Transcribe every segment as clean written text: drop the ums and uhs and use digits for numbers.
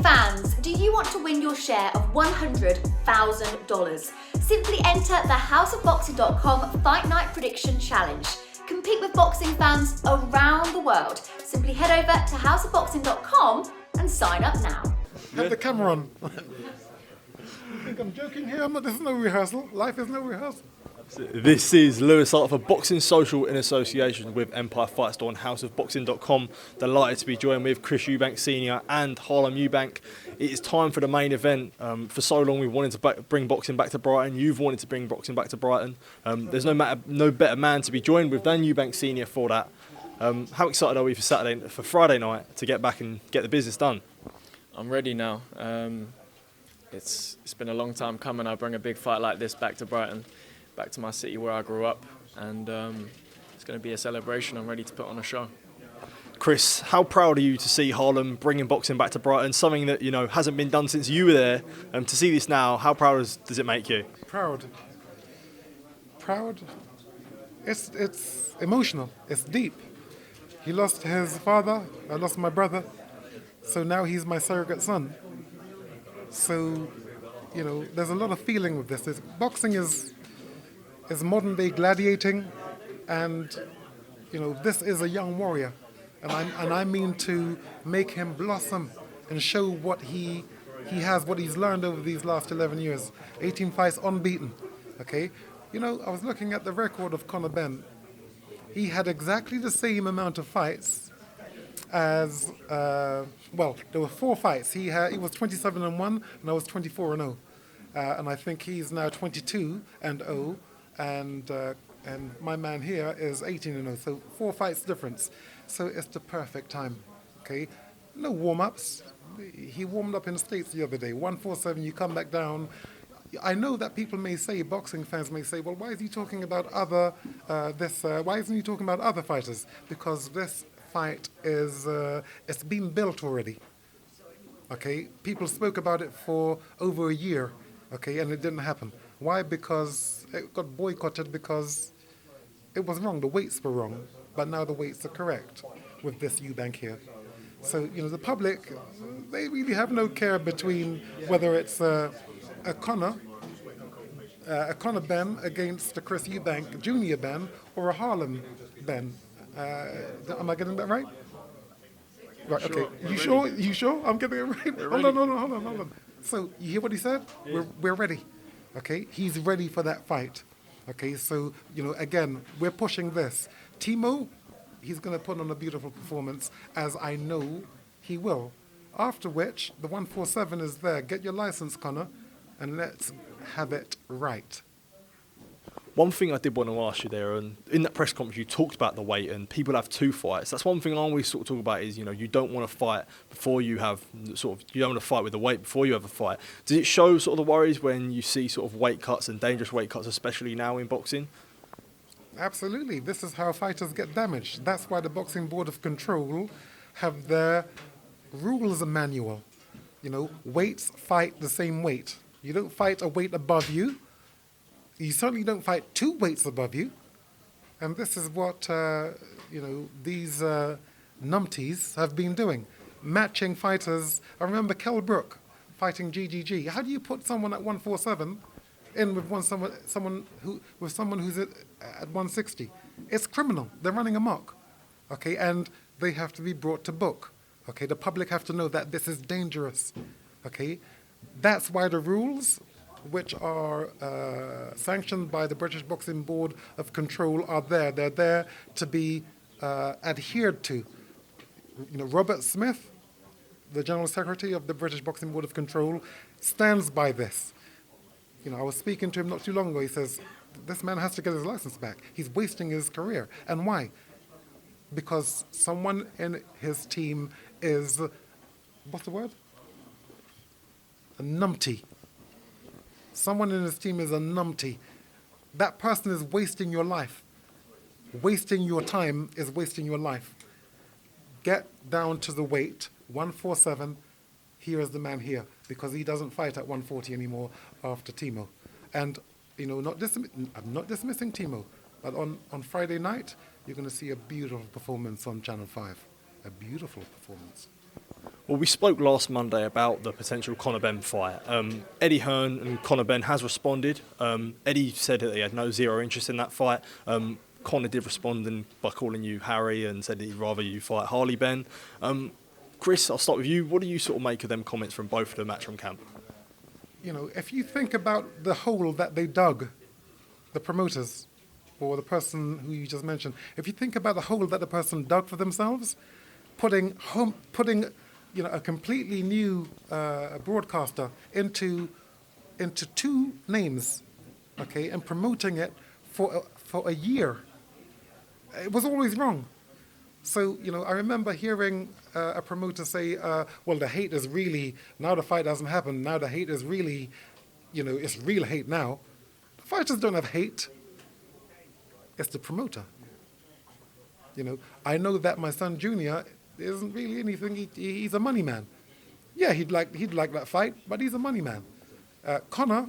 fans, do you want to win your share of $100,000? Simply enter the houseofboxing.com Fight Night Prediction Challenge. Compete with boxing fans around the world. Simply head over to houseofboxing.com and sign up now. Have the camera on. I think I'm joking here. This is no rehearsal. Life is no rehearsal. This is Lewis Hart for Boxing Social in association with Empire Fight Store and houseofboxing.com. Delighted to be joined with Chris Eubank Sr. and Harlem Eubank. It is time for the main event. For so long we've wanted to bring boxing back to Brighton. You've wanted to bring boxing back to Brighton. There's no better man to be joined with than Eubank Sr. for that. How excited are we for Friday night to get back and get the business done? I'm ready now. It's been a long time coming. I bring a big fight like this back to Brighton, back to my city where I grew up, and it's going to be a celebration. I'm ready to put on a show. Chris, how proud are you to see Harlem bringing boxing back to Brighton, something that hasn't been done since you were there? To see this now, how proud does it make you? Proud. It's emotional. It's deep. He lost his father. I lost my brother. So now he's my surrogate son. So, there's a lot of feeling with this. Boxing is modern day gladiating, and this is a young warrior, and I mean to make him blossom and show what he has, what he's learned over these last 11 years. 18 fights unbeaten. Okay, I was looking at the record of Conor Benn. He had exactly the same amount of fights as there were 4 fights. He was 27-1, and I was 24-0, and I think he's now 22-0. And my man here is 18-0, so 4 fights difference. So it's the perfect time, okay? No warm-ups. He warmed up in the States the other day. 147, you come back down. I know that people may say, boxing fans may say, well, why is he talking about why isn't he talking about other fighters? Because this fight is, it's been built already, okay? People spoke about it for over a year, okay, and it didn't happen. Why? Because it got boycotted because it was wrong. The weights were wrong, but now the weights are correct with this Eubank here. So, the public, they really have no care between whether it's a Conor Benn against a Chris Eubank, Junior Benn, or a Harlem Benn. Am I getting that right? Right, okay. You sure? I'm getting it right? Hold on. So, you hear what he said? We're ready. Okay, he's ready for that fight. Okay, so, again, we're pushing this. Timo, he's going to put on a beautiful performance, as I know he will. After which, the 147 is there. Get your license, Conor, and let's have it right. One thing I did want to ask you there, and in that press conference you talked about the weight, and people have 2 fights. That's one thing I always sort of talk about is, you don't want to fight before you have you don't want to fight with the weight before you have a fight. Does it show sort of the worries when you see sort of weight cuts and dangerous weight cuts, especially now in boxing? Absolutely. This is how fighters get damaged. That's why the Boxing Board of Control have their rules manual. Weights fight the same weight. You don't fight a weight above you. You certainly don't fight 2 weights above you. And this is what, these numpties have been doing. Matching fighters. I remember Kell Brook fighting GGG. How do you put someone at 147 in with someone who's at 160? It's criminal. They're running amok. Okay, and they have to be brought to book. Okay, the public have to know that this is dangerous. Okay, that's why the rules, which are sanctioned by the British Boxing Board of Control, are there. They're there to be adhered to. Robert Smith, the General Secretary of the British Boxing Board of Control, stands by this. I was speaking to him not too long ago. He says, this man has to get his license back. He's wasting his career. And why? Because someone in his team is, what's the word? A numpty. Someone in his team is a numpty. That person is wasting your life. Wasting your time is wasting your life. Get down to the weight, 147. Here is the man here, because he doesn't fight at 140 anymore after Timo. And, I'm not dismissing Timo, but on Friday night, you're going to see a beautiful performance on Channel 5. A beautiful performance. Well, we spoke last Monday about the potential Conor Benn fight. Eddie Hearn and Conor Benn has responded. Eddie said that he had zero interest in that fight. Conor did respond by calling you Harry and said he'd rather you fight Harley Benn. Chris, I'll start with you. What do you sort of make of them comments from both of the Matchroom camp? You know, if you think about the hole that they dug, the promoters or the person who you just mentioned, if you think about the hole that the person dug for themselves, putting a completely new broadcaster into two names, okay, and promoting it for a year, it was always wrong. So, I remember hearing a promoter say, well, the hate is really, now the fight hasn't happened, now the hate is really, it's real hate now. The fighters don't have hate. It's the promoter. I know that my son Junior isn't really anything. He's a money man. Yeah, he'd like that fight, but he's a money man. Conor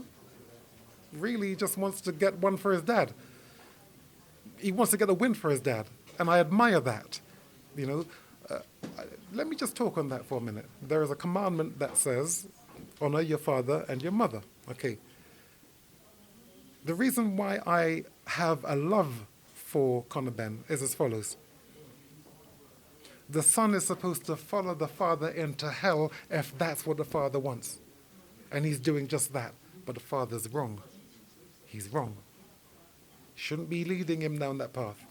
really just wants to get one for his dad. He wants to get a win for his dad, and I admire that. Let me just talk on that for a minute. There is a commandment that says, honor your father and your mother. Okay. The reason why I have a love for Conor Benn is as follows. The son is supposed to follow the father into hell if that's what the father wants. And he's doing just that. But the father's wrong. He's wrong. Shouldn't be leading him down that path.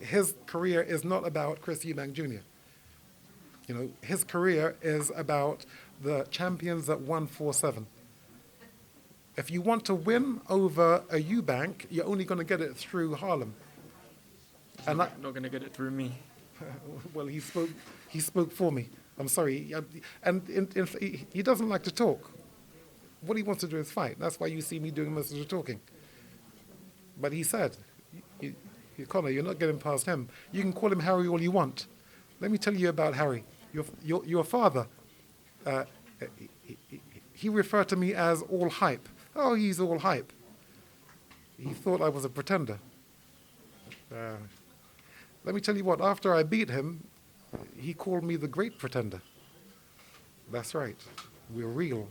His career is not about Chris Eubank Jr. His career is about the champions at 147. If you want to win over a Eubank, you're only going to get it through Harlem. And not going to get it through me. Well, he spoke for me. I'm sorry. And he doesn't like to talk. What he wants to do is fight. That's why you see me doing most of the talking. But he said, Conor, you're not getting past him. You can call him Harry all you want. Let me tell you about Harry. Your father, he referred to me as all hype. Oh, he's all hype. He thought I was a pretender. Let me tell you what, after I beat him, he called me the great pretender. That's right. We're real.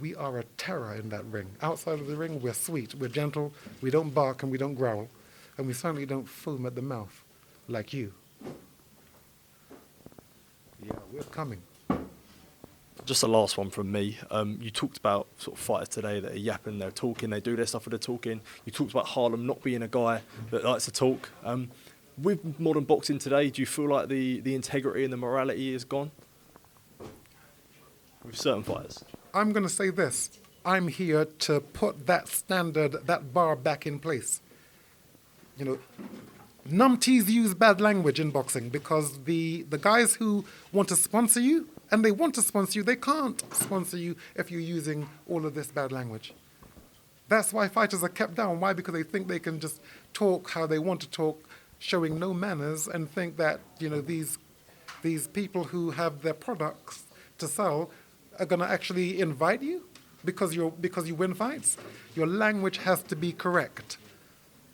We are a terror in that ring. Outside of the ring, we're sweet, we're gentle, we don't bark and we don't growl, and we certainly don't foam at the mouth like you. Yeah, we're coming. Just the last one from me. You talked about sort of fighters today that are yapping, they're talking, they do their stuff with the talking. You talked about Harlem not being a guy that likes to talk. With modern boxing today, do you feel like the integrity and the morality is gone? With certain fighters? I'm going to say this. I'm here to put that standard, that bar back in place. Numpties use bad language in boxing because the guys who want to sponsor you, and they want to sponsor you, they can't sponsor you if you're using all of this bad language. That's why fighters are kept down. Why? Because they think they can just talk how they want to talk, showing no manners, and think that these people who have their products to sell are going to actually invite you because you win fights. Your language has to be correct.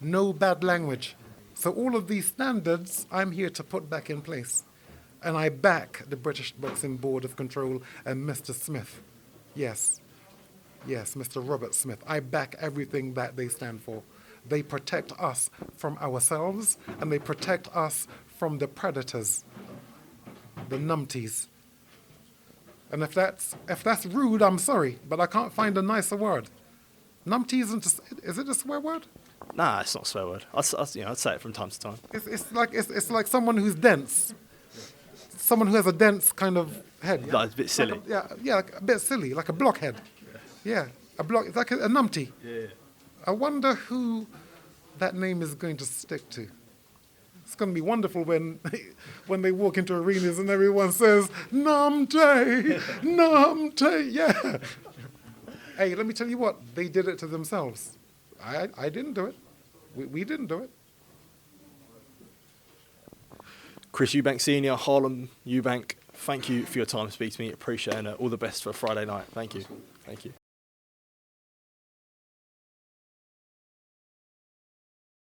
No bad language. So all of these standards, I'm here to put back in place. And I back the British Boxing Board of Control and Mr. Smith. Yes, Mr. Robert Smith. I back everything that they stand for. They protect us from ourselves, and they protect us from the predators, the numpties. And if that's rude, I'm sorry, but I can't find a nicer word. Numpty is it a swear word? Nah, it's not a swear word. I'd say it from time to time. It's like someone who's dense. Someone who has a dense kind of head. Like, it's a bit silly. Like a bit silly, like a blockhead. Yeah, it's like a numpty. Yeah. I wonder who that name is going to stick to. It's going to be wonderful when they walk into arenas and everyone says, Namte, Namte, yeah. Hey, let me tell you what, they did it to themselves. I didn't do it. We didn't do it. Chris Eubank Senior, Harlem Eubank, thank you for your time to speak to me. Appreciate it. All the best for Friday night. Thank you. Thank you.